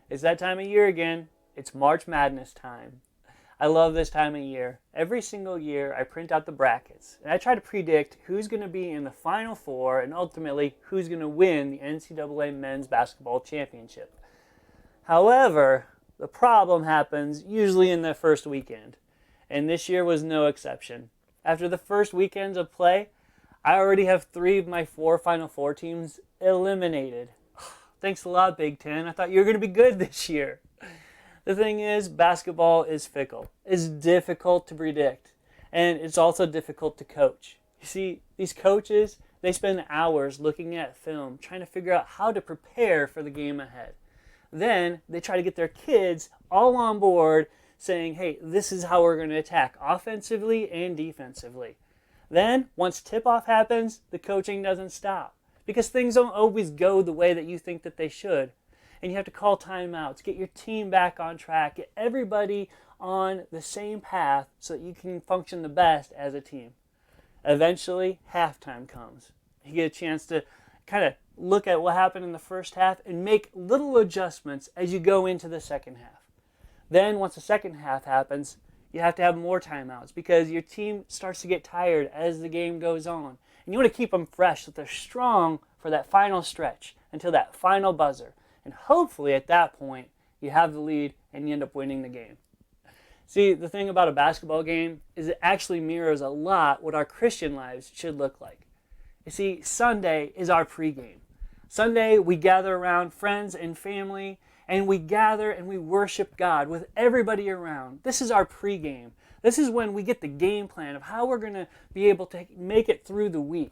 It's that time of year again. It's March Madness time. I love this time of year. Every single year, I print out the brackets, and I try to predict who's going to be in the Final Four and ultimately who's going to win the NCAA Men's Basketball Championship. However, the problem happens usually in the first weekend, and this year was no exception. After the first weekends of play, I already have 3 of my 4 Final Four teams eliminated. Thanks a lot, Big Ten. I thought you were going to be good this year. The thing is, basketball is fickle. It's difficult to predict, and it's also difficult to coach. You see, these coaches, they spend hours looking at film, trying to figure out how to prepare for the game ahead. Then they try to get their kids all on board saying, hey, this is how we're going to attack offensively and defensively. Then, once tip-off happens, the coaching doesn't stop because things don't always go the way that you think that they should. And you have to call timeouts, get your team back on track, get everybody on the same path so that you can function the best as a team. Eventually, halftime comes. You get a chance to kind of look at what happened in the first half and make little adjustments as you go into the second half. Then, once the second half happens, you have to have more timeouts because your team starts to get tired as the game goes on. And you want to keep them fresh so they're strong for that final stretch until that final buzzer. And hopefully at that point, you have the lead and you end up winning the game. See, the thing about a basketball game is it actually mirrors a lot what our Christian lives should look like. You see, Sunday is our pregame. Sunday, we gather around friends and family, and we gather and we worship God with everybody around. This is our pregame. This is when we get the game plan of how we're going to be able to make it through the week.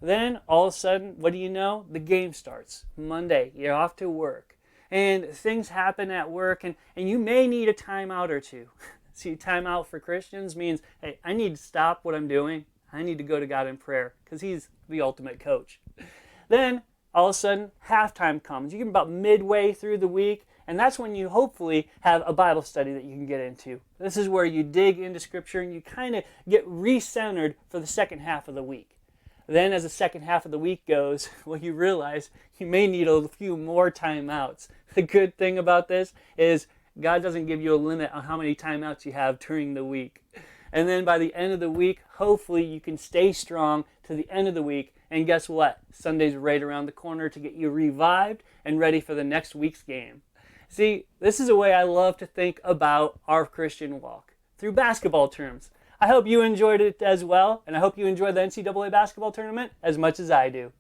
Then, all of a sudden, what do you know? The game starts. Monday, you're off to work. And things happen at work, and you may need a timeout or two. See, timeout for Christians means, hey, I need to stop what I'm doing. I need to go to God in prayer because He's the ultimate coach. Then, all of a sudden, halftime comes. You get about midway through the week, and that's when you hopefully have a Bible study that you can get into. This is where you dig into Scripture and you kind of get recentered for the second half of the week. Then as the second half of the week goes, well, you realize you may need a few more timeouts. The good thing about this is God doesn't give you a limit on how many timeouts you have during the week. And then by the end of the week, hopefully you can stay strong to the end of the week. And guess what? Sunday's right around the corner to get you revived and ready for the next week's game. See, this is a way I love to think about our Christian walk, through basketball terms. I hope you enjoyed it as well, and I hope you enjoyed the NCAA basketball tournament as much as I do.